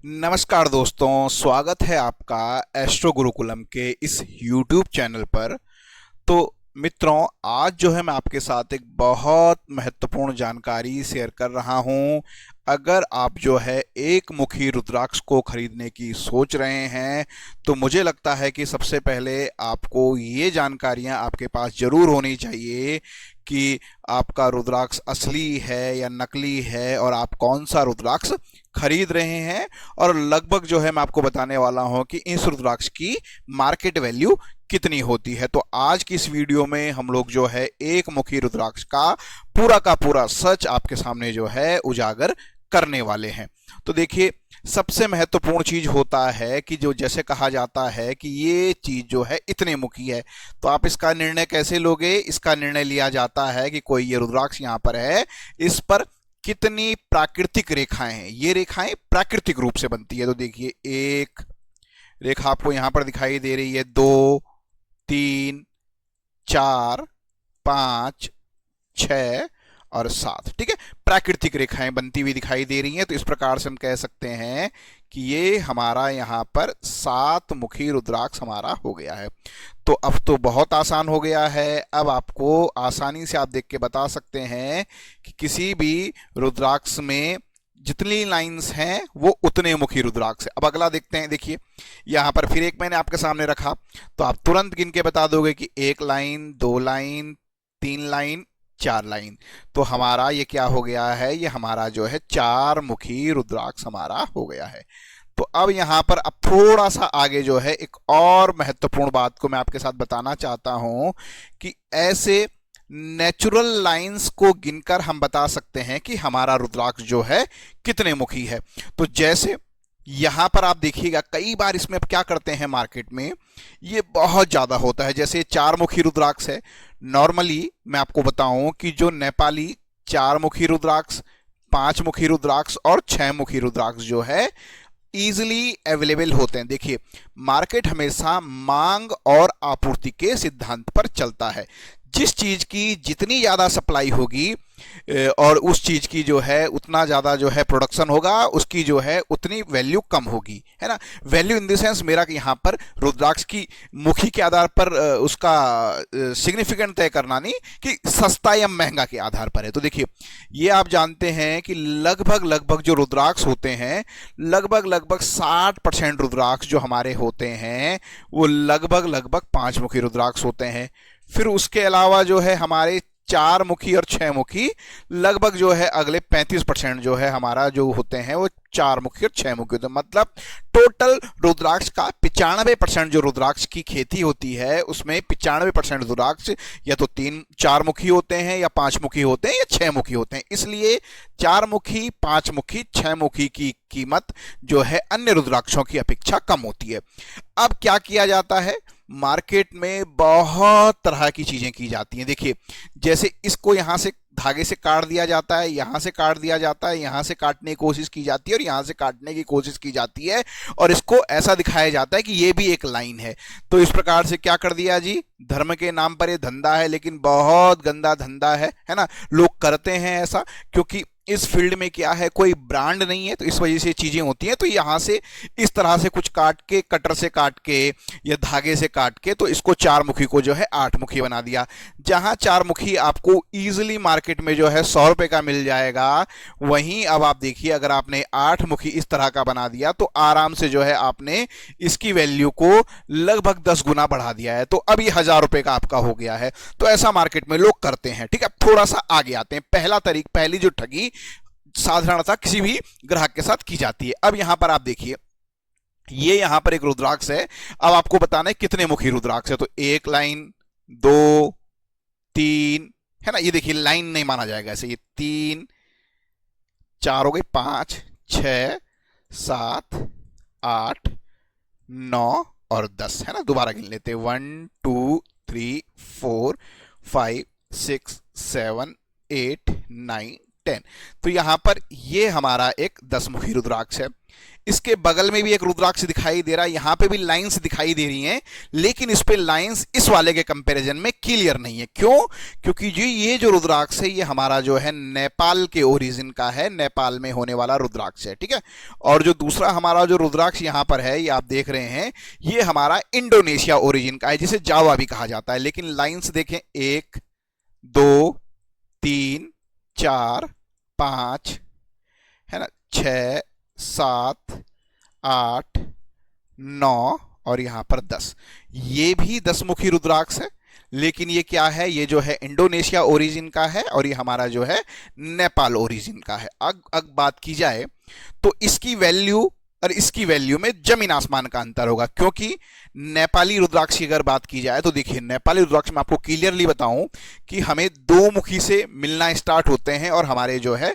नमस्कार दोस्तों, स्वागत है आपका एस्ट्रो गुरुकुलम के इस YouTube चैनल पर। तो मित्रों, आज जो है मैं आपके साथ एक बहुत महत्वपूर्ण जानकारी शेयर कर रहा हूं। अगर आप जो है एक मुखी रुद्राक्ष को खरीदने की सोच रहे हैं तो मुझे लगता है कि सबसे पहले आपको ये जानकारियां आपके पास जरूर होनी चाहिए कि आपका रुद्राक्ष असली है या नकली है और आप कौन सा रुद्राक्ष खरीद रहे हैं। और लगभग जो है मैं आपको बताने वाला हूं कि इस रुद्राक्ष की मार्केट वैल्यू कितनी होती है। तो आज की इस वीडियो में हम लोग जो है एक मुखी रुद्राक्ष का पूरा सच आपके सामने जो है उजागर करने वाले हैं। तो देखिए, सबसे महत्वपूर्ण चीज होता है कि जो जैसे कहा जाता है कि ये चीज जो है इतने मुखी है, तो आप इसका निर्णय कैसे लोगे। इसका निर्णय लिया जाता है कि कोई ये रुद्राक्ष यहाँ पर है, इस पर कितनी प्राकृतिक रेखाएं हैं। ये रेखाएं प्राकृतिक रूप से बनती है। तो देखिए, एक रेखा आपको यहां पर दिखाई दे रही है, 2, 3, 4, 5, 6 और 7। ठीक है, प्राकृतिक रेखाएं बनती हुई दिखाई दे रही हैं। तो इस प्रकार से हम कह सकते हैं कि ये हमारा यहाँ पर 7 मुखी रुद्राक्ष हमारा हो गया है। तो अब तो बहुत आसान हो गया है। अब आपको आसानी से आप देख के बता सकते हैं कि किसी भी रुद्राक्ष में जितनी लाइंस हैं वो उतने मुखी रुद्राक्ष है। अब अगला देखते हैं। देखिए, यहाँ पर फिर एक मैंने आपके सामने रखा, तो आप तुरंत गिन के बता दोगे कि 1 लाइन, 2 लाइन, 3 लाइन, 4 लाइन। तो हमारा ये क्या हो गया है, ये हमारा जो है 4 मुखी रुद्राक्ष हमारा हो गया है। तो अब यहां पर अब थोड़ा सा आगे जो है एक और महत्वपूर्ण बात को मैं आपके साथ बताना चाहता हूं कि ऐसे नेचुरल लाइंस को गिनकर हम बता सकते हैं कि हमारा रुद्राक्ष जो है कितने मुखी है। तो जैसे यहां पर आप देखिएगा, कई बार इसमें अब क्या करते हैं मार्केट में, ये बहुत ज्यादा होता है। जैसे 4 मुखी रुद्राक्ष है, नॉर्मली मैं आपको बताऊं कि जो नेपाली 4 मुखी रुद्राक्ष, 5 मुखी रुद्राक्ष और 6 मुखी रुद्राक्ष जो है इजिली अवेलेबल होते हैं। देखिए, मार्केट हमेशा मांग और आपूर्ति के सिद्धांत पर चलता है। जिस चीज की जितनी ज्यादा सप्लाई होगी और उस चीज की जो है उतना ज्यादा जो है प्रोडक्शन होगा, उसकी जो है उतनी वैल्यू कम होगी, है ना। वैल्यू इन द सेंस, मेरा यहाँ पर रुद्राक्ष की मुखी के आधार पर उसका सिग्निफिकेंट तय करना नहीं कि सस्ता या महंगा के आधार पर है। तो देखिए, ये आप जानते हैं कि लगभग लगभग जो रुद्राक्ष होते हैं, लगभग लगभग 60% रुद्राक्ष जो हमारे होते हैं वो लगभग लगभग 5 मुखी रुद्राक्ष होते हैं। फिर उसके अलावा जो है हमारे 4 मुखी और 6 मुखी लगभग जो है अगले 35% जो है हमारा जो होते हैं वो 4 मुखी और 6 मुखी होते हैं। मतलब टोटल रुद्राक्ष का 95% जो रुद्राक्ष की खेती होती है उसमें 95% रुद्राक्ष या तो 4 मुखी होते हैं या 5 मुखी होते हैं या 6 मुखी होते हैं। इसलिए 4 मुखी, 5 मुखी, 6 मुखी की कीमत जो है अन्य रुद्राक्षों की अपेक्षा कम होती है। अब क्या किया जाता है, मार्केट में बहुत तरह की चीजें की जाती हैं। देखिए, जैसे इसको यहां से धागे से काट दिया जाता है, यहां से काट दिया जाता है, यहां से काटने की कोशिश की जाती है और यहां से काटने की कोशिश की जाती है और इसको ऐसा दिखाया जाता है कि ये भी एक लाइन है। तो इस प्रकार से क्या कर दिया जी, धर्म के नाम पर ये धंधा है, लेकिन बहुत गंदा धंधा है ना। लोग करते हैं ऐसा क्योंकि इस फील्ड में क्या है, कोई ब्रांड नहीं है, तो इस वजह से चीजें होती हैं। तो यहां से इस तरह से कुछ काट के, कटर से काट के या धागे से काट के, तो इसको 4 मुखी को जो है 8 मुखी बना दिया। जहां 4 मुखी आपको इजीली मार्केट में जो है 100 रुपए का मिल जाएगा, वहीं अब आप देखिए अगर आपने 8 मुखी इस तरह का बना दिया तो आराम से जो है आपने इसकी वैल्यू को लगभग 10 गुना बढ़ा दिया है। तो अब ये 1000 रुपए का आपका हो गया है। तो ऐसा मार्केट में लोग करते हैं। ठीक है, थोड़ा सा आगे आते हैं। पहली जो ठगी साधारणतः किसी भी ग्राहक के साथ की जाती है। अब यहां पर आप देखिए, ये यहां पर एक रुद्राक्ष है। अब आपको बताना है कितने मुखी रुद्राक्ष है। तो 1 लाइन, 2, 3, है ना। ये देखिए, लाइन नहीं माना जाएगा ऐसे। ये 3, 4 हो गई, 5, 6, 7, 8, 9 और 10, है ना। दोबारा गिन लेते हैं, 1, 2, 3, 4, 5, 6, 7, 8, 9, 10। तो यहां पर ये हमारा एक 10 मुखी रुद्राक्ष है। इसके बगल में भी एक रुद्राक्ष दिखाई दे रहा है, यहां पे भी लाइंस दिखाई दे रही हैं, लेकिन इस पे लाइंस इस वाले के कंपैरिजन में क्लियर नहीं है। क्यों? क्योंकि जी ये जो रुद्राक्ष है ये हमारा जो है नेपाल के ओरिजिन का है, नेपाल में होने वाला रुद्राक्ष है, ठीक है। और जो दूसरा हमारा जो रुद्राक्ष यहां पर है, ये आप देख रहे हैं, ये हमारा इंडोनेशिया ओरिजिन का है, जिसे जावा भी कहा जाता है। लेकिन लाइंस देखें, 1 2 3 4 5 है ना, 6 7 8 9 और यहां पर 10। ये भी 10 मुखी रुद्राक्ष है, लेकिन ये क्या है, ये जो है इंडोनेशिया ओरिजिन का है और ये हमारा जो है नेपाल ओरिजिन का है। अब बात की जाए तो इसकी वैल्यू और इसकी वैल्यू में जमीन आसमान का अंतर होगा। क्योंकि नेपाली रुद्राक्ष की अगर बात की जाए तो देखिए, नेपाली रुद्राक्ष में आपको क्लियरली बताऊं कि हमें 2 मुखी से मिलना स्टार्ट होते हैं और हमारे जो है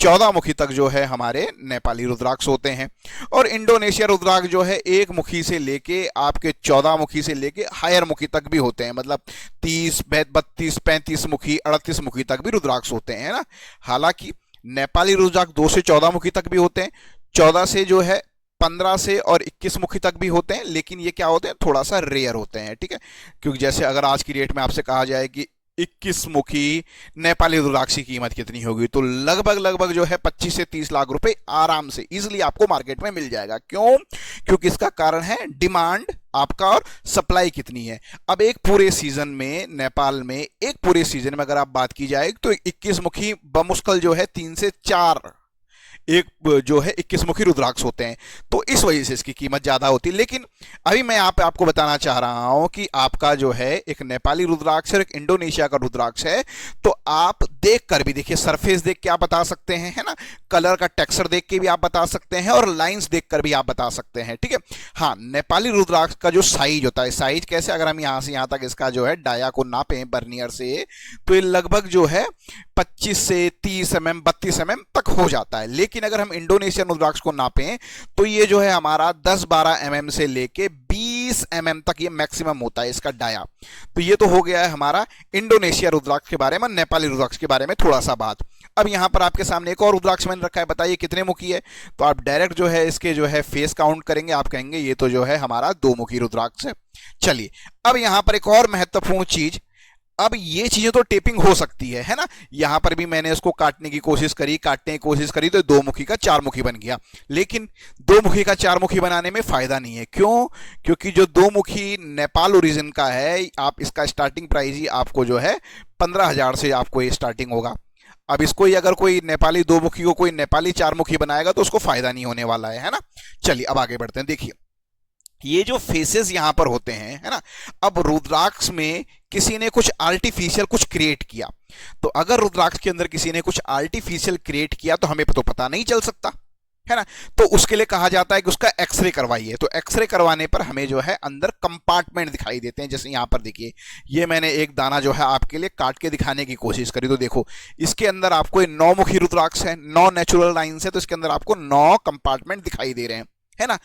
14 मुखी तक जो है हमारे नेपाली रुद्राक्ष होते हैं। और इंडोनेशिया रुद्राक्ष जो है 1 मुखी से लेके आपके 14 मुखी से लेके हायर मुखी तक भी होते हैं, मतलब 30 32 35 मुखी 38 मुखी तक भी रुद्राक्ष होते हैं ना। हालांकि नेपाली रुद्राक्ष 2 से 14 मुखी तक भी होते हैं, 14 से जो है 15 से और 21 मुखी तक भी होते हैं, लेकिन ये क्या होते हैं, थोड़ा सा रेयर होते हैं, ठीक है। क्योंकि जैसे अगर आज की डेट में आपसे कहा जाए कि 21 मुखी नेपाली रुद्राक्ष की कीमत कितनी होगी, तो लगभग जो है 25 से 30 लाख रुपए आराम से इजीली आपको मार्केट में मिल जाएगा। क्यों? क्योंकि इसका कारण है डिमांड आपका और सप्लाई कितनी है। अब एक पूरे सीजन में नेपाल में, एक पूरे सीजन में अगर आप बात की जाए तो 21 मुखी बमुश्किल जो है 3 से 4 एक जो है 21 मुखी रुद्राक्ष होते हैं, तो इस वजह से इसकी कीमत ज्यादा होती है। लेकिन अभी मैं यहाँ पे आपको बताना चाह रहा हूं कि आपका जो है एक नेपाली रुद्राक्ष और एक इंडोनेशिया का रुद्राक्ष है, तो आप देख कर भी देखिए, सरफेस देख के आप बता सकते हैं, है ना, कलर का टेक्सचर देख के भी आप बता सकते हैं और लाइंस देख कर भी आप बता सकते हैं, ठीक है। हाँ, नेपाली रुद्राक्ष का जो साइज होता है, साइज कैसे, अगर हम यहाँ से यहाँ तक इसका जो है डाया को नापें बर्नियर से, तो ये लगभग जो है 25 से 30 mm 32 mm तक हो जाता है। लेकिन अगर हम इंडोनेशियन रुद्राक्ष को नापें तो ये जो है हमारा 10-12 mm से लेके 20 mm तक ये मैक्सिमम होता है इसका डाया। तो ये तो हो गया है हमारा इंडोनेशिया रुद्राक्ष के बारे में, नेपाली रुद्राक्ष के बारे में थोड़ा सा बात। अब यहां पर आपके सामने एक और रुद्राक्ष मैंने रखा है, बताइए कितने मुखी है। तो आप डायरेक्ट जो है इसके जो है फेस काउंट करेंगे, आप कहेंगे ये तो जो है हमारा 2 मुखी रुद्राक्ष है। चलिए, अब यहां पर एक और महत्वपूर्ण चीज, अब ये चीजें तो टेपिंग हो सकती है ना। यहां पर भी मैंने इसको काटने की कोशिश करी तो 2 मुखी का 4 मुखी बन गया। लेकिन 2 मुखी का 4 मुखी बनाने में फायदा नहीं है। क्यों? क्योंकि जो 2 मुखी नेपाल ओरिजिन का है, आप इसका स्टार्टिंग प्राइस ही आपको जो है 15,000 से आपको ये स्टार्टिंग होगा। अब इसको ही अगर कोई नेपाली 2 मुखी को कोई नेपाली 4 मुखी बनाएगा तो उसको फायदा नहीं होने वाला है ना। चलिए अब आगे बढ़ते हैं। देखिए, ये जो फेसेस यहां पर होते हैं, है ना, अब रुद्राक्ष में किसी ने कुछ आर्टिफिशियल कुछ क्रिएट किया, तो अगर रुद्राक्ष के अंदर किसी ने कुछ आर्टिफिशियल क्रिएट किया तो हमें तो पता नहीं चल सकता, है ना। तो उसके लिए कहा जाता है कि उसका एक्सरे करवाइए। तो एक्सरे करवाने पर हमें जो है अंदर कंपार्टमेंट दिखाई देते हैं। जैसे यहां पर देखिए, ये मैंने एक दाना जो है आपके लिए काट के दिखाने की कोशिश करी, तो देखो इसके अंदर आपको 9 मुखी रुद्राक्ष है, 9 नेचुरल लाइन्स है, तो इसके अंदर आपको 9 कंपार्टमेंट दिखाई दे रहे हैं, है ना।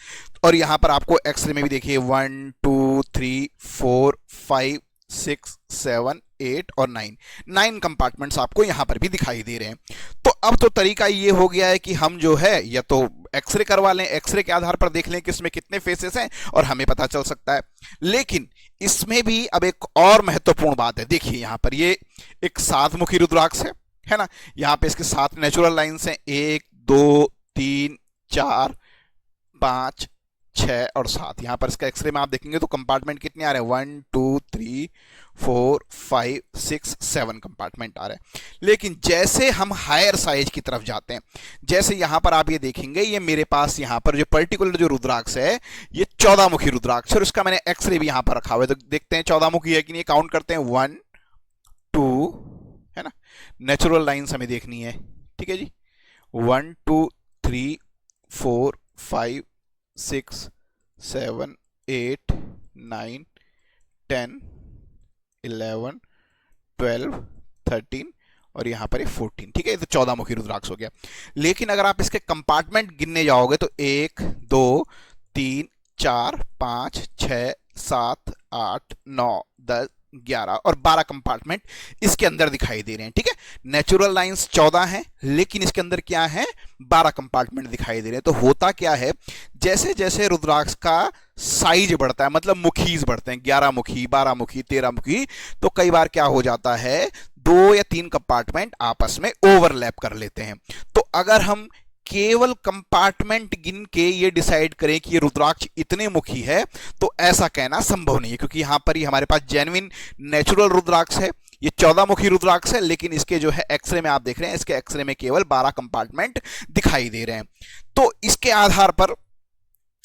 और यहां पर आपको एक्सरे में भी देखिए 1 2 3 4 5 6 7 8 और 9 कंपार्टमेंट्स आपको यहां पर भी दिखाई दे रहे हैं। तो अब तो तरीका ये हो गया है कि हम जो है या तो एक्सरे करवा लें, एक्सरे के आधार पर देख लें कि इसमें कितने फेसेस हैं और हमें पता चल सकता है। लेकिन इसमें भी अब एक और महत्वपूर्ण बात है। देखिए यहां पर ये एक 7 मुखी रुद्राक्ष है ना। यहां पे इसके 7 नेचुरल लाइन्स हैं, 1 2 3 4 5 6 और 7। यहां पर इसका एक्सरे में आप देखेंगे तो कंपार्टमेंट कितने आ रहे हैं, 1 2 3 4 5 6 7 कंपार्टमेंट आ रहे हैं। लेकिन जैसे हम हायर साइज की तरफ जाते हैं, जैसे यहां पर आप ये देखेंगे, ये मेरे पास यहां पर जो पर्टिकुलर जो रुद्राक्ष है ये 14 मुखी रुद्राक्ष, और इसका मैंने एक्सरे भी यहां पर रखा हुआ है। तो देखते हैं 14 मुखी है कि नहीं, काउंट करते हैं 1 2, है ना, नेचुरल लाइन्स हमें देखनी है, ठीक है जी, 1 2 3 4 5 6 7 8 9 10 11 12 13 और यहां पर 14, ठीक है। तो 14 मुखी रुद्राक्ष हो गया। लेकिन अगर आप इसके कंपार्टमेंट गिनने जाओगे तो 1 2 3 4 5 6 7 8 9 10 11 और 12 कंपार्टमेंट इसके अंदर दिखाई दे रहे हैं। ठीक है, नेचुरल लाइंस 14 हैं, लेकिन इसके अंदर क्या है, 12 कंपार्टमेंट दिखाई दे रहे हैं। तो होता क्या है, जैसे जैसे रुद्राक्ष का साइज बढ़ता है, मतलब मुखीज बढ़ते हैं, 11 मुखी, 12 मुखी, 13 मुखी, तो कई बार क्या हो जाता है, 2 या 3 कंपार्टमेंट आपस में ओवरलैप कर लेते हैं। तो अगर हम केवल कंपार्टमेंट गिन के ये डिसाइड करें कि ये रुद्राक्ष इतने मुखी है, तो ऐसा कहना संभव नहीं है, क्योंकि यहां पर ही हमारे पास जेन्युइन नेचुरल रुद्राक्ष है, ये 14 मुखी रुद्राक्ष है, लेकिन इसके जो है एक्सरे में आप देख रहे हैं, इसके एक्सरे में केवल 12 कंपार्टमेंट दिखाई दे रहे हैं। तो इसके आधार पर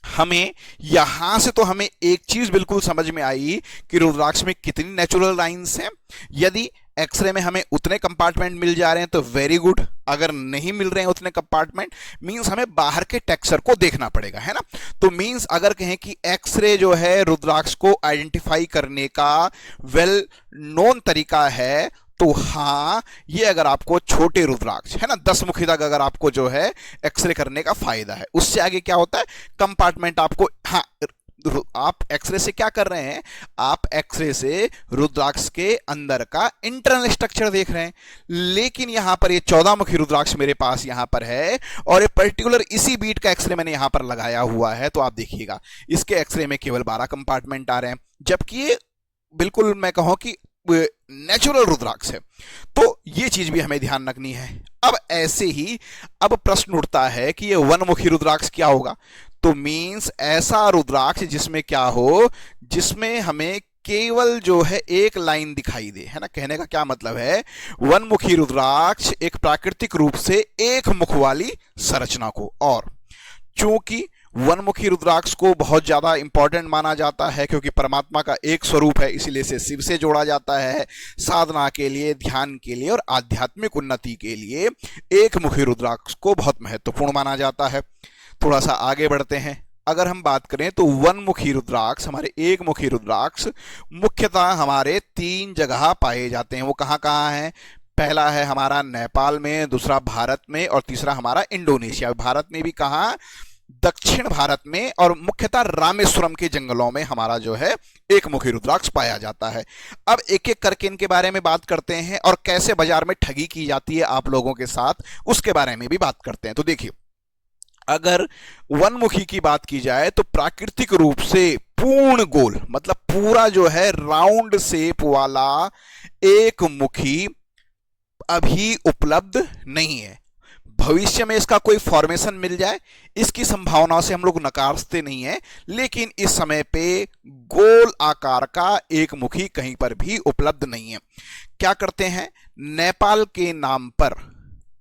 हमें यहां से तो हमें एक चीज बिल्कुल समझ में आई कि रुद्राक्ष में कितनी नेचुरल लाइंस हैं। यदि एक्सरे में हमें उतने कंपार्टमेंट मिल जा रहे हैं तो वेरी गुड, अगर नहीं मिल रहे हैं उतने कंपार्टमेंट, मींस हमें बाहर के टेक्सचर को देखना पड़ेगा, है ना। तो मींस अगर कहें कि एक्सरे जो है रुद्राक्ष को आइडेंटिफाई करने का वेल नोन तरीका है, तो हाँ, ये अगर आपको छोटे रुद्राक्ष है ना, 10 मुखी तक अगर आपको जो है एक्सरे करने का फायदा है। उससे आगे क्या होता है, कंपार्टमेंट आपको, हाँ, आप एक्सरे से क्या कर रहे हैं, आप एक्सरे से रुद्राक्ष के अंदर का इंटरनल स्ट्रक्चर देख रहे हैं। लेकिन यहां पर ये 14 मुखी रुद्राक्ष मेरे पास यहां पर है, और ये पर्टिकुलर इसी बीट का एक्सरे मैंने यहां पर लगाया हुआ है। तो आप देखिएगा इसके एक्सरे में केवल 12 कंपार्टमेंट आ रहे हैं, जबकि ये बिल्कुल मैं कहूं कि नेचुरल रुद्राक्ष है। तो ये चीज भी हमें ध्यान रखनी है। अब ऐसे ही अब प्रश्न उठता है कि ये वनमुखी रुद्राक्ष क्या होगा। तो मींस ऐसा रुद्राक्ष जिसमें क्या हो, जिसमें हमें केवल जो है एक लाइन दिखाई दे, है ना। कहने का क्या मतलब है, वनमुखी रुद्राक्ष एक प्राकृतिक रूप से एक मुख वाली संरचना को, और चूंकि वनमुखी रुद्राक्ष को बहुत ज्यादा इंपॉर्टेंट माना जाता है, क्योंकि परमात्मा का एक स्वरूप है, इसीलिए इसे शिव से जोड़ा जाता है, साधना के लिए, ध्यान के लिए और आध्यात्मिक उन्नति के लिए एक मुखी रुद्राक्ष को बहुत महत्वपूर्ण माना जाता है। थोड़ा सा आगे बढ़ते हैं। अगर हम बात करें तो वनमुखी रुद्राक्ष, हमारे एक मुखी रुद्राक्ष मुख्यतः हमारे 3 जगह पाए जाते हैं। वो कहाँ कहाँ हैं, पहला है हमारा नेपाल में, दूसरा भारत में, और तीसरा हमारा इंडोनेशिया। भारत में भी कहाँ, दक्षिण भारत में, और मुख्यतः रामेश्वरम के जंगलों में हमारा जो है एक मुखी रुद्राक्ष पाया जाता है। अब एक एक करके इनके बारे में बात करते हैं, और कैसे बाजार में ठगी की जाती है आप लोगों के साथ, उसके बारे में भी बात करते हैं। तो देखिए, अगर वनमुखी की बात की जाए तो प्राकृतिक रूप से पूर्ण गोल, मतलब पूरा जो है राउंड शेप वाला एक मुखी अभी उपलब्ध नहीं है। भविष्य में इसका कोई फॉर्मेशन मिल जाए, इसकी संभावनाओं से हम लोग नकारते नहीं है, लेकिन इस समय पे गोल आकार का एक मुखी कहीं पर भी उपलब्ध नहीं है। क्या करते हैं, नेपाल के नाम पर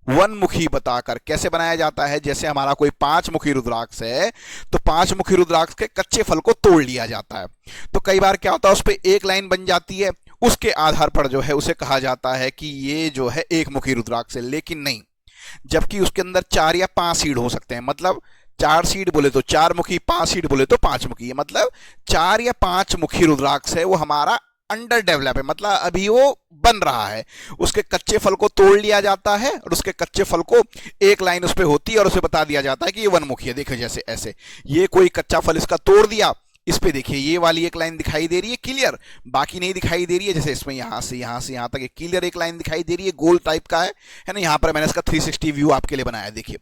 वनमुखी बताकर कैसे बनाया जाता है, जैसे हमारा कोई 5 मुखी रुद्राक्ष है, तो 5 मुखी रुद्राक्ष के कच्चे फल को तोड़ लिया जाता है। तो कई बार क्या होता है, उस पर एक लाइन बन जाती है, उसके आधार पर जो है उसे कहा जाता है कि ये जो है एक मुखी रुद्राक्ष है, लेकिन नहीं, जबकि उसके अंदर 4 या 5 सीड हो सकते हैं। मतलब 4 सीड बोले तो 4 मुखी, 5 सीड बोले तो 5 मुखी, मतलब 4 या 5 मुखी रुद्राक्ष है, वो हमारा अंडर डेवलप है, मतलब अभी वो बन रहा है। उसके कच्चे फल को तोड़ लिया जाता है, और उसके कच्चे फल को एक लाइन उस पर होती है, और उसे बता दिया जाता है कि ये वनमुखी है। देखो जैसे ऐसे, ये कोई कच्चा फल इसका तोड़ दिया, इस पे देखिए ये वाली एक लाइन दिखाई दे रही है क्लियर, बाकी नहीं दिखाई दे रही है। जैसे इसमें यहां से यहां तक एक क्लियर एक लाइन दिखाई दे रही है, गोल टाइप का है ना। यहां पर मैंने इसका 360 व्यू आपके लिए बनाया। देखिए,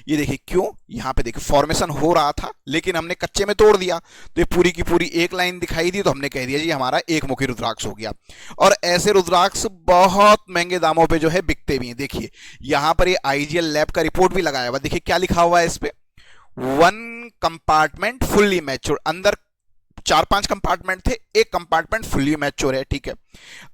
ये देखिए क्यों, यहां पे देखिए फॉर्मेशन हो रहा था, लेकिन हमने कच्चे में तोड़ दिया, तो ये पूरी की पूरी एक लाइन दिखाई दी, तो हमने कह दिया जी हमारा एक मुखी रुद्राक्ष हो गया। और ऐसे रुद्राक्ष बहुत महंगे दामों पे जो है बिकते भी हैं। देखिए यहां पर ये आईजीएल लैब का रिपोर्ट भी लगाया हुआ, देखिए क्या लिखा हुआ है इस पे, 1 कंपार्टमेंट फुल्ली मैच्योर, अंदर 4-5 कंपार्टमेंट थे, एक कंपार्टमेंट फुल्ली मैच्योर है, ठीक है।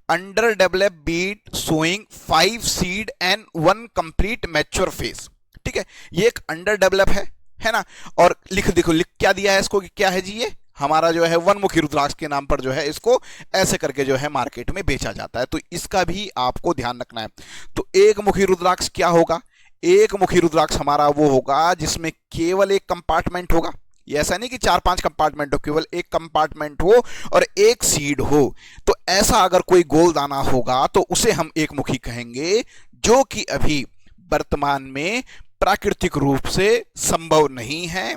Under develop beet showing 5 seed and 1 complete mature phase, ठीक है। ये एक अंडर डेवलप है ना। और देखो लिख क्या दिया है इसको, क्या है जी, ये हमारा जो है वनमुखी रुद्राक्ष के नाम पर जो है इसको ऐसे करके जो है मार्केट में बेचा जाता है। तो इसका भी आपको ध्यान रखना है। तो एक मुखी रुद्राक्ष क्या होगा, एक मुखी रुद्राक्ष हमारा वो होगा जिसमें केवल एक कंपार्टमेंट होगा। ये ऐसा नहीं कि 4-5 कंपार्टमेंट हो, केवल एक कंपार्टमेंट हो और एक सीड हो। तो ऐसा अगर कोई गोल दाना होगा तो उसे हम एक मुखी कहेंगे, जो कि अभी वर्तमान में प्राकृतिक रूप से संभव नहीं है।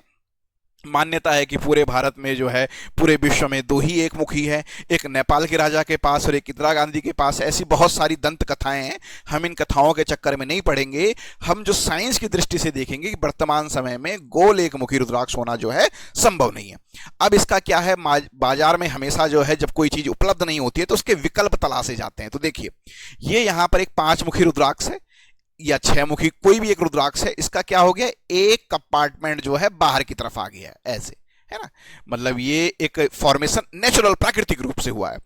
मान्यता है कि पूरे भारत में जो है, पूरे विश्व में दो ही एक मुखी है, एक नेपाल के राजा के पास और एक इंदिरा गांधी के पास। ऐसी बहुत सारी दंत कथाएं हैं, हम इन कथाओं के चक्कर में नहीं पड़ेंगे। हम जो साइंस की दृष्टि से देखेंगे कि वर्तमान समय में गोल एक मुखी रुद्राक्ष होना जो है संभव नहीं है। अब इसका क्या है, बाजार में हमेशा जो है जब कोई चीज उपलब्ध नहीं होती है तो उसके विकल्प तलाशे जाते हैं। तो देखिए, ये यहाँ पर एक 5 मुखी रुद्राक्ष है या 6 मुखी, कोई भी एक रुद्राक्ष है। इसका क्या हो गया, एक कंपार्टमेंट जो है बाहर की तरफ आ गया है, ऐसे है ना। मतलब ये एक फॉर्मेशन नेचुरल प्राकृतिक रूप से हुआ है।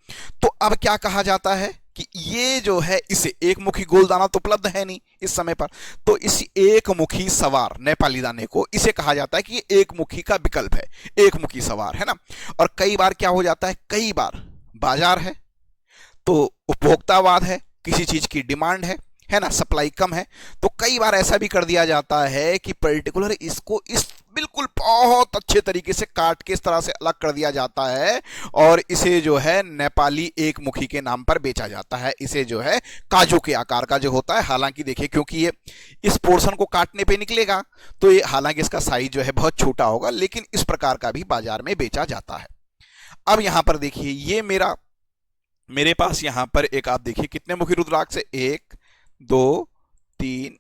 तो अब क्या कहा जाता है कि ये जो है, इसे एक मुखी गोल दाना तो उपलब्ध है नहीं इस समय पर, तो इस एक मुखी सवार नेपाली दाने को इसे कहा जाता है कि ये एक मुखी का विकल्प है, एक मुखी सवार, है ना। और कई बार क्या हो जाता है, कई बार बाजार है तो उपभोक्तावाद है, किसी चीज की डिमांड है ना, सप्लाई कम है, तो कई बार ऐसा भी कर दिया जाता है कि पर्टिकुलर इसको इस बिल्कुल बहुत अच्छे तरीके से काट के इस तरह से अलग कर दिया जाता है और इसे जो है नेपाली एक मुखी के नाम पर बेचा जाता है। इसे जो है काजू के आकार का जो होता है, हालांकि देखिए क्योंकि ये इस पोर्शन को काटने पे निकलेगा तो ये, हालांकि इसका साइज जो है बहुत छोटा होगा, लेकिन इस प्रकार का भी बाजार में बेचा जाता है। अब यहां पर देखिए, ये मेरे पास यहां पर एक, आप देखिए कितने मुखी रुद्राक्ष है, 1 2 3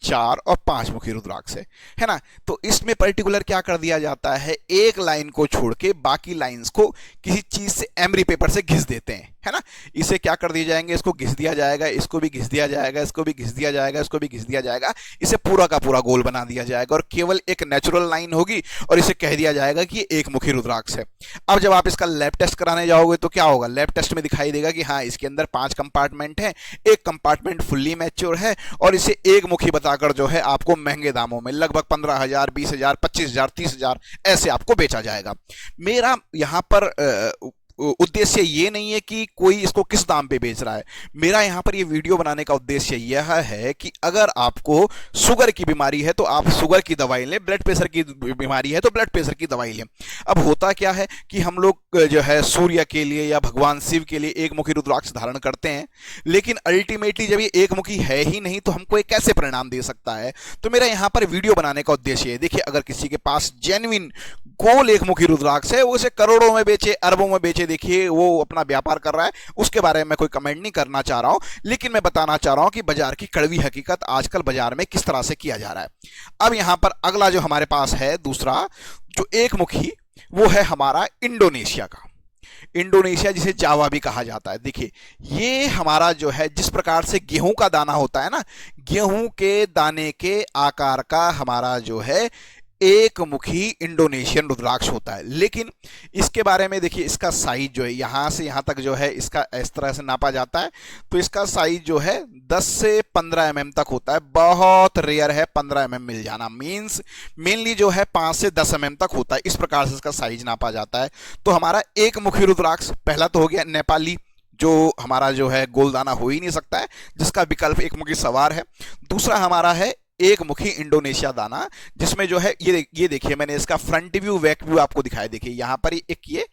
4 और 5 मुखी रुद्राक्ष है ना। तो इसमें पर्टिकुलर क्या कर दिया जाता है, एक लाइन को छोड़ के बाकी लाइंस को किसी चीज से एमरी पेपर से घिस देते हैं, है ना। इसे क्या कर दिया जाएंगे, इसको घिस दिया जाएगा, इसको भी घिस दिया जाएगा, इसको भी घिस दिया जाएगा, इसको भी घिस दिया जाएगा, इसे पूरा का पूरा गोल बना दिया जाएगा और केवल एक नेचुरल लाइन होगी और इसे कह दिया जाएगा कि ये एक मुखी रुद्राक्ष है। अब जब आप इसका लैब टेस्ट कराने जाओगे तो क्या होगा, लैब टेस्ट में दिखाई देगा कि हाँ, इसके अंदर 5 कंपार्टमेंट है, एक कंपार्टमेंट फुल्ली मैच्योर है और इसे एक मुखी बताकर जो है आपको महंगे दामों में लगभग 15,000, 20,000, 25,000, 30,000 ऐसे आपको बेचा जाएगा। मेरा यहाँ पर उद्देश्य ये नहीं है कि कोई इसको किस दाम पे बेच रहा है। मेरा यहाँ पर ये वीडियो बनाने का उद्देश्य यह है कि अगर आपको शुगर की बीमारी है तो आप शुगर की दवाई लें, ब्लड प्रेशर की बीमारी है तो ब्लड प्रेशर की दवाई लें। अब होता क्या है कि हम लोग जो है सूर्य के लिए या भगवान शिव के लिए एक मुखी रुद्राक्ष धारण करते हैं, लेकिन अल्टीमेटली जब ये एक मुखी है ही नहीं तो हमको ये कैसे परिणाम दे सकता है। तो मेरा यहाँ पर वीडियो बनाने का उद्देश्य है, देखिए अगर किसी के पास जेन्युइन गोल एक मुखी रुद्राक्ष है, वो इसे करोड़ों में बेचे, अरबों में बेचे, देखिए वो अपना व्यापार कर रहा है, उसके बारे में मैं कोई कमेंट नहीं करना चाह रहा हूं, लेकिन मैं बताना चाह रहा हूं कि बाजार की कड़वी हकीकत आजकल बाजार में किस तरह से किया जा रहा है। अब यहां पर अगला जो हमारे पास है दूसरा जो एक मुखी, वो है हमारा इंडोनेशिया का। इंडोनेशिया जिसे जावा भी कहा जाता है। देखिए ये हमारा जो है, जिस प्रकार से गेहूं का दाना होता है ना, गेहूं के दाने के आकार का हमारा जो है एक मुखी इंडोनेशियन रुद्राक्ष होता है। लेकिन इसके बारे में देखिए, इसका साइज जो है यहाँ से यहाँ तक जो है इसका इस तरह से नापा जाता है, तो इसका साइज जो है 10 से 15 mm तक होता है। बहुत रेयर है 15 mm मिल जाना, मींस मेनली जो है 5 से 10 mm तक होता है। इस प्रकार से इसका साइज नापा जाता है। तो हमारा एक मुखी रुद्राक्ष पहला तो हो गया नेपाली, जो हमारा जो है गोलदाना हो ही नहीं सकता है, जिसका विकल्प एक मुखी सवार है। दूसरा हमारा है एक मुखी इंडोनेशिया दाना, जिसमें जो है ये देखिए, मैंने इसका फ्रंट व्यू बैक व्यू आपको दिखाई। देखिए यहाँ पर एक ये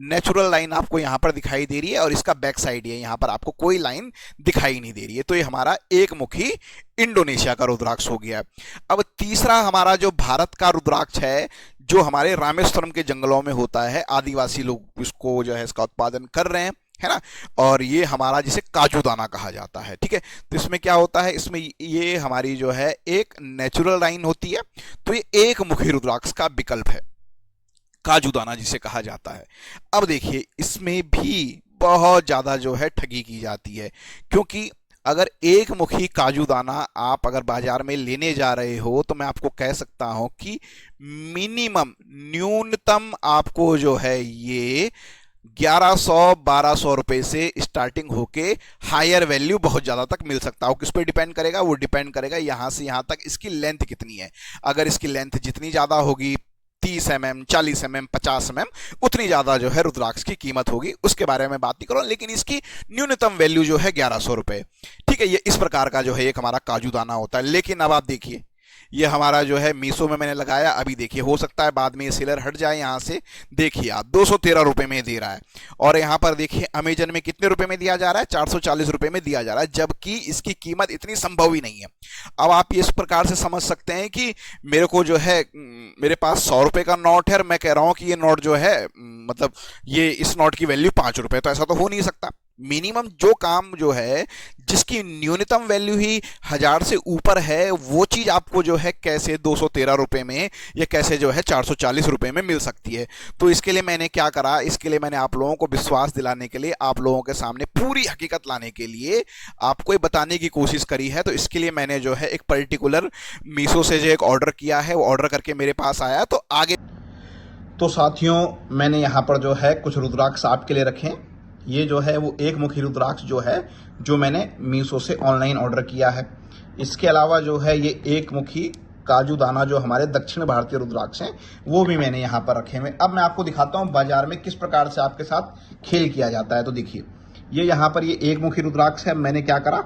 नेचुरल लाइन आपको यहाँ पर दिखाई दे रही है और इसका बैक साइड है, यहाँ पर आपको कोई लाइन दिखाई नहीं दे रही है। तो ये हमारा एक मुखी इंडोनेशिया का रुद्राक्ष हो गया। अब तीसरा हमारा जो भारत का रुद्राक्ष है, जो हमारे रामेश्वरम के जंगलों में होता है, आदिवासी लोग इसको जो है इसका उत्पादन कर रहे हैं, है ना। और ये हमारा जिसे काजू दाना कहा जाता है, ठीक है। तो इसमें क्या होता है, इसमें ये हमारी जो है एक नेचुरल लाइन होती है, तो ये एक मुखी रुद्राक्ष का विकल्प है, काजू दाना जिसे कहा जाता है। अब देखिए इसमें भी बहुत ज्यादा जो है ठगी की जाती है, क्योंकि अगर एक मुखी काजू दाना आप अगर बाजार में लेने जा रहे हो तो मैं आपको कह सकता हूं कि मिनिमम न्यूनतम आपको जो है ये 1100-1200 रुपए से स्टार्टिंग होके हायर वैल्यू बहुत ज़्यादा तक मिल सकता है। किस पे डिपेंड करेगा, वो डिपेंड करेगा यहाँ से यहाँ तक इसकी लेंथ कितनी है। अगर इसकी लेंथ जितनी ज़्यादा होगी, 30 mm, 40 mm, 50 mm, उतनी ज़्यादा जो है रुद्राक्ष की कीमत होगी। उसके बारे में बात नहीं करो, लेकिन इसकी न्यूनतम वैल्यू जो है 1100 रुपए, ठीक है। ये इस प्रकार का जो है एक हमारा काजू दाना होता है। लेकिन अब आप देखिए, ये हमारा जो है मीशो में मैंने लगाया। अभी देखिए, हो सकता है बाद में ये सेलर हट जाए यहाँ से। देखिए आप 213 रुपये में दे रहा है। और यहाँ पर देखिए अमेजन में कितने रुपए में दिया जा रहा है, 440 रुपये में दिया जा रहा है, जबकि इसकी कीमत इतनी संभव ही नहीं है। अब आप ये इस प्रकार से समझ सकते हैं कि मेरे को जो है मेरे पास 100 रुपये का नोट है और मैं कह रहा हूँ कि ये नोट जो है मतलब ये इस नोट की वैल्यू 5 रुपये, तो ऐसा तो हो नहीं सकता। मिनिमम जो काम जो है जिसकी न्यूनतम वैल्यू ही 1000 से ऊपर है, वो चीज़ आपको जो है कैसे 213 रुपये में या कैसे जो है 440 रुपये में मिल सकती है। तो इसके लिए मैंने क्या करा, इसके लिए मैंने आप लोगों को विश्वास दिलाने के लिए, आप लोगों के सामने पूरी हकीकत लाने के लिए आपको ये बताने की कोशिश करी है। तो इसके लिए मैंने जो है एक पर्टिकुलर मीशो से जो एक ऑर्डर किया है, वो ऑर्डर करके मेरे पास आया। तो आगे तो साथियों, मैंने यहाँ पर जो है कुछ रुद्राक्ष आपके लिए रखे। ये जो है वो एक मुखी रुद्राक्ष जो है, जो मैंने मीशो से ऑनलाइन ऑर्डर किया है। इसके अलावा जो है ये एक मुखी काजू दाना जो हमारे दक्षिण भारतीय रुद्राक्ष हैं, वो भी मैंने यहाँ पर रखे हुए। अब मैं आपको दिखाता हूँ बाजार में किस प्रकार से आपके साथ खेल किया जाता है। तो देखिए, ये यहाँ पर ये एक मुखी रुद्राक्ष है। मैंने क्या करा,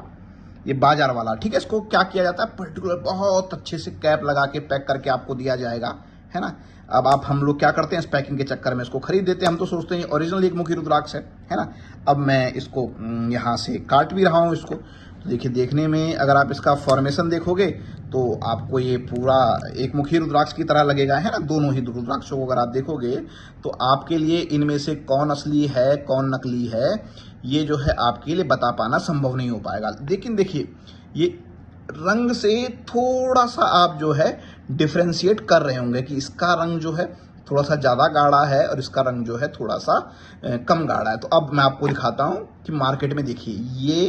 ये बाजार वाला, ठीक है, इसको क्या किया जाता है, पर्टिकुलर बहुत अच्छे से कैप लगा के पैक करके आपको दिया जाएगा, है ना। अब आप हम लोग क्या करते हैं, इस पैकिंग के चक्कर में इसको खरीद देते हैं। हम तो सोचते हैं ओरिजिनल एक मुखी रुद्राक्ष है ना। अब मैं इसको यहाँ से काट भी रहा हूँ इसको। तो देखिए, देखने में अगर आप इसका फॉर्मेशन देखोगे तो आपको ये पूरा एक मुखी रुद्राक्ष की तरह लगेगा, है ना। दोनों ही रुद्राक्षों को अगर आप देखोगे तो आपके लिए इनमें से कौन असली है कौन नकली है, ये जो है आपके लिए बता पाना संभव नहीं हो पाएगा। लेकिन देखिए, ये रंग से थोड़ा सा आप जो है डिफ्रेंशिएट कर रहे होंगे कि इसका रंग जो है थोड़ा सा ज़्यादा गाढ़ा है और इसका रंग जो है थोड़ा सा कम गाढ़ा है। तो अब मैं आपको दिखाता हूँ कि मार्केट में देखिए, ये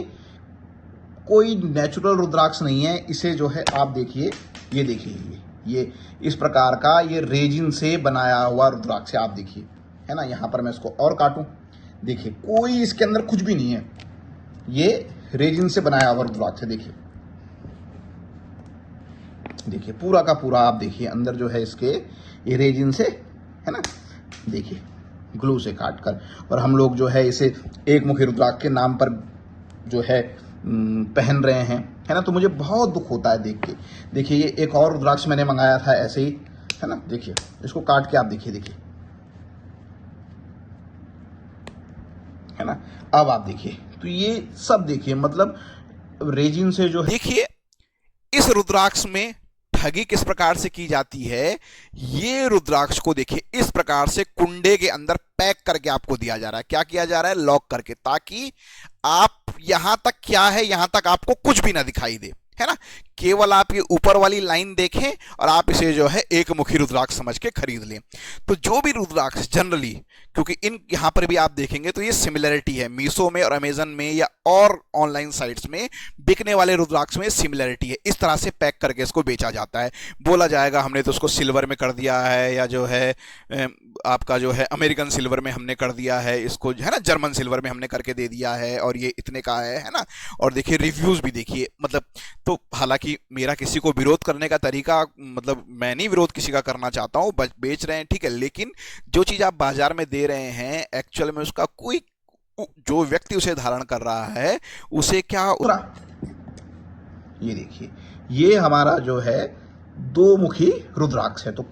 कोई नेचुरल रुद्राक्ष नहीं है। इसे जो है आप देखिए, ये देखिए, ये इस प्रकार का ये रेजिन से बनाया हुआ रुद्राक्ष है। आप देखिए, है ना। यहाँ पर मैं इसको और काटूं, देखिए कोई इसके अंदर कुछ भी नहीं है, ये रेजिन से बनाया हुआ रुद्राक्ष है। देखिए देखिए पूरा का पूरा आप देखिए अंदर जो है इसके ये रेजिन से, है ना। देखिए ग्लू से काट कर, और हम लोग जो है इसे एक मुखी रुद्राक्ष के नाम पर जो है पहन रहे हैं, है ना। तो मुझे बहुत दुख होता है देख के। देखिए, ये एक और रुद्राक्ष मैंने मंगाया था ऐसे ही, है ना। देखिए इसको काट के आप देखिए, देखिए, है ना। अब आप देखिए, तो ये सब देखिए मतलब रेजिन से जो है। देखिए इस रुद्राक्ष में ठगी किस प्रकार से की जाती है। ये रुद्राक्ष को देखिए इस प्रकार से कुंडे के अंदर पैक करके आपको दिया जा रहा है। क्या किया जा रहा है, लॉक करके, ताकि आप यहां तक क्या है, यहां तक आपको कुछ भी ना दिखाई दे, है ना। केवल आप ये ऊपर वाली लाइन देखें और आप इसे जो है एक मुखी रुद्राक्ष समझ के खरीद लें। तो जो भी रुद्राक्ष जनरली, क्योंकि इन यहां पर भी आप देखेंगे तो ये सिमिलरिटी है, मीशो में और अमेजन में या और ऑनलाइन साइट्स में बिकने वाले रुद्राक्ष में सिमिलरिटी है। इस तरह से पैक करके इसको बेचा जाता है। बोला जाएगा हमने तो उसको सिल्वर में कर दिया है, या जो है आपका जो है अमेरिकन सिल्वर में हमने कर दिया है, इसको है ना जर्मन सिल्वर में हमने करके दे दिया है और ये इतने का है ना। और देखिए रिव्यूज़ भी देखिए, मतलब तो हालांकि मेरा किसी को विरोध करने का तरीका, मतलब मैं नहीं विरोध किसी का करना चाहता हूँ, बेच रहे हैं ठीक है, लेकिन जो चीज़ आप बाजार में दे रहे हैं एक्चुअल में उसका कोई, जो व्यक्ति उसे धारण कर रहा है उसे क्या। ये देखिए, ये हमारा जो है दो मुखी रुद्राक्ष है। तो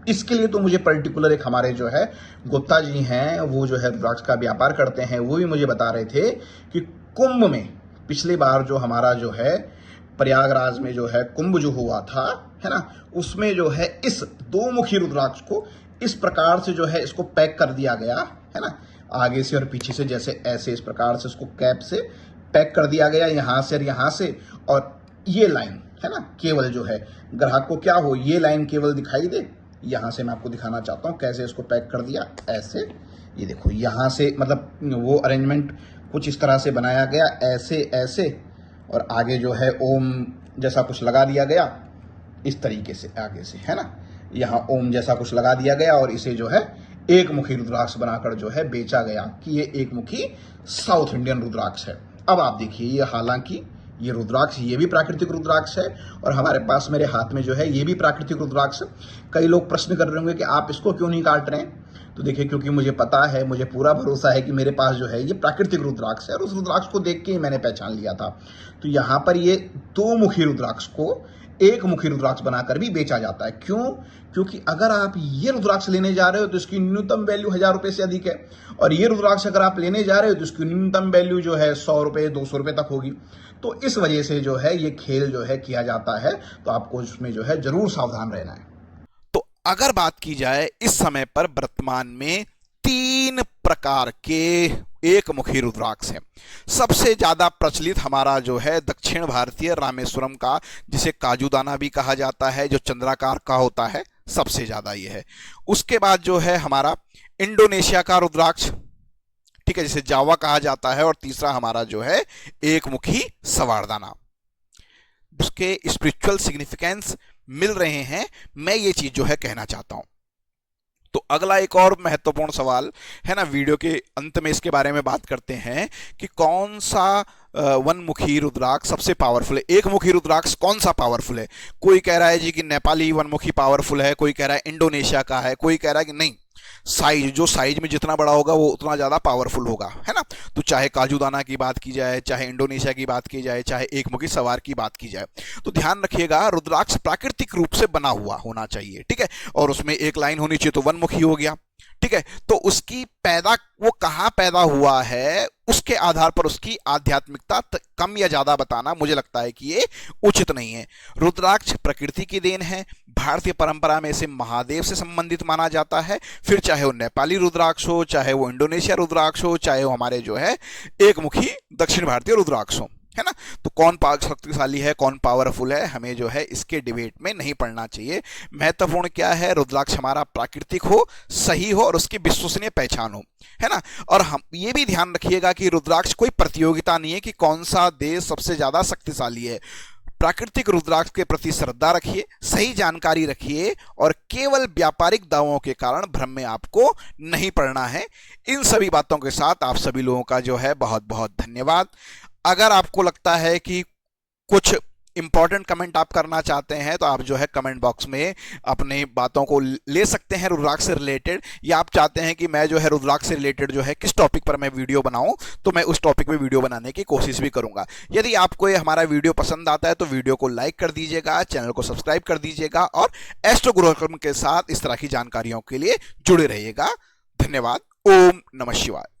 इसके लिए तो मुझे पर्टिकुलर एक हमारे जो है गुप्ता जी हैं, वो जो है रुद्राक्ष का व्यापार करते हैं, वो भी मुझे बता रहे थे कि कुंभ में पिछली बार जो हमारा जो है प्रयागराज में जो है कुंभ जो हुआ था, है ना, उसमें जो है इस दो मुखी रुद्राक्ष को इस प्रकार से जो है इसको पैक कर दिया गया, है ना, आगे से और पीछे से, जैसे ऐसे इस प्रकार से इसको कैप से पैक कर दिया गया, यहाँ से और यहाँ से। और ये लाइन है ना, केवल जो है ग्राहक को क्या हो, ये लाइन केवल दिखाई दे। यहाँ से मैं आपको दिखाना चाहता हूँ कैसे इसको पैक कर दिया, ऐसे। ये देखो यहाँ से, मतलब वो अरेंजमेंट कुछ इस तरह से बनाया गया, ऐसे ऐसे, और आगे जो है ओम जैसा कुछ लगा दिया गया इस तरीके से आगे से, है ना। यहाँ ओम जैसा कुछ लगा दिया गया और इसे जो है एक मुखी रुद्राक्ष बनाकर जो है बेचा गया कि ये एक मुखी साउथ इंडियन रुद्राक्ष है। अब आप देखिए, ये हालांकि ये रुद्राक्ष, ये भी प्राकृतिक रुद्राक्ष है, और हमारे पास मेरे हाथ में जो है ये भी प्राकृतिक रुद्राक्ष। कई लोग प्रश्न कर रहे होंगे कि आप इसको क्यों नहीं काट रहे हैं। तो देखिए, क्योंकि मुझे पता है, मुझे पूरा भरोसा है कि मेरे पास जो है ये प्राकृतिक रुद्राक्ष है, और उस रुद्राक्ष को देख के ही मैंने पहचान लिया था। तो यहाँ पर ये दो मुखी रुद्राक्ष को एक मुखी रुद्राक्ष बनाकर भी बेचा जाता है। क्यों? क्योंकि अगर आप ये रुद्राक्ष लेने जा रहे हो तो इसकी न्यूनतम वैल्यू 1000 रुपए से अधिक है, और ये रुद्राक्ष अगर आप लेने जा रहे हो तो इसकी न्यूनतम वैल्यू जो है 100 रुपए 200 रुपए तक होगी। तो इस वजह से जो है ये खेल जो है किया जाता है, तो आपको इसमें जो है जरूर सावधान रहना है। तो अगर बात की जाए इस समय पर वर्तमान में 3 प्रकार के एक मुखी रुद्राक्ष हैं। सबसे ज्यादा प्रचलित हमारा जो है दक्षिण भारतीय रामेश्वरम का, जिसे काजूदाना भी कहा जाता है, जो चंद्राकार का होता है, सबसे ज्यादा ये है। उसके बाद जो है हमारा इंडोनेशिया का रुद्राक्ष, ठीक है, जिसे जावा कहा जाता है। और तीसरा हमारा जो है एक मुखी सवारदाना। उसके स्पिरिचुअल सिग्निफिकेंस मिल रहे हैं, मैं ये चीज जो है कहना चाहता हूं। तो अगला एक और महत्वपूर्ण सवाल है ना, वीडियो के अंत में इसके बारे में बात करते हैं कि कौन सा वनमुखी रुद्राक्ष सबसे पावरफुल है। एक मुखी रुद्राक्ष कौन सा पावरफुल है? कोई कह रहा है जी कि नेपाली वनमुखी पावरफुल है, कोई कह रहा है इंडोनेशिया का है, कोई कह रहा है कि नहीं, साइज, जो साइज में जितना बड़ा होगा वो उतना ज्यादा पावरफुल होगा, है ना। तो चाहे काजूदाना की बात की जाए, चाहे इंडोनेशिया की बात की जाए, चाहे एक मुखी सवार की बात की जाए, तो ध्यान रखिएगा रुद्राक्ष प्राकृतिक रूप से बना हुआ होना चाहिए, ठीक है। और उसमें एक लाइन होनी चाहिए, तो वनमुखी हो गया, ठीक है। तो उसकी वो कहां पैदा हुआ है, उसके आधार पर उसकी आध्यात्मिकता कम या ज्यादा बताना मुझे लगता है कि ये उचित नहीं है। रुद्राक्ष प्रकृति की देन है। भारतीय परंपरा में इसे महादेव से संबंधित माना जाता है। फिर चाहे वो नेपाली रुद्राक्ष हो, चाहे वो इंडोनेशिया रुद्राक्ष हो, चाहे वो हमारे जो है एक मुखी दक्षिण भारतीय रुद्राक्ष हो, है ना। तो कौन शक्तिशाली है, कौन पावरफुल है, हमें जो है इसके डिबेट में नहीं पड़ना चाहिए। महत्वपूर्ण क्या है, रुद्राक्ष हमारा प्राकृतिक हो, सही हो और उसकी विश्वसनीय पहचान हो, है ना। और हम ये भी ध्यान रखिएगा कि रुद्राक्ष कोई प्रतियोगिता नहीं है कि कौन सा देश सबसे ज्यादा शक्तिशाली है। प्राकृतिक रुद्राक्ष के प्रति श्रद्धा रखिए, सही जानकारी रखिए, और केवल व्यापारिक दावों के कारण भ्रम में आपको नहीं पड़ना है। इन सभी बातों के साथ आप सभी लोगों का जो है बहुत बहुत धन्यवाद। अगर आपको लगता है कि कुछ इंपॉर्टेंट कमेंट आप करना चाहते हैं तो आप जो है कमेंट बॉक्स में अपनी बातों को ले सकते हैं रुद्राक्ष से रिलेटेड, या आप चाहते हैं कि मैं जो है रुद्राक्ष से रिलेटेड जो है किस टॉपिक पर मैं वीडियो बनाऊं, तो मैं उस टॉपिक पे वीडियो बनाने की कोशिश भी करूंगा। यदि आपको ये हमारा वीडियो पसंद आता है तो वीडियो को लाइक कर दीजिएगा, चैनल को सब्सक्राइब कर दीजिएगा, और एस्ट्रो गुरुकुलम के साथ इस तरह की जानकारियों के लिए जुड़े रहिएगा। धन्यवाद। ओम नमः शिवाय।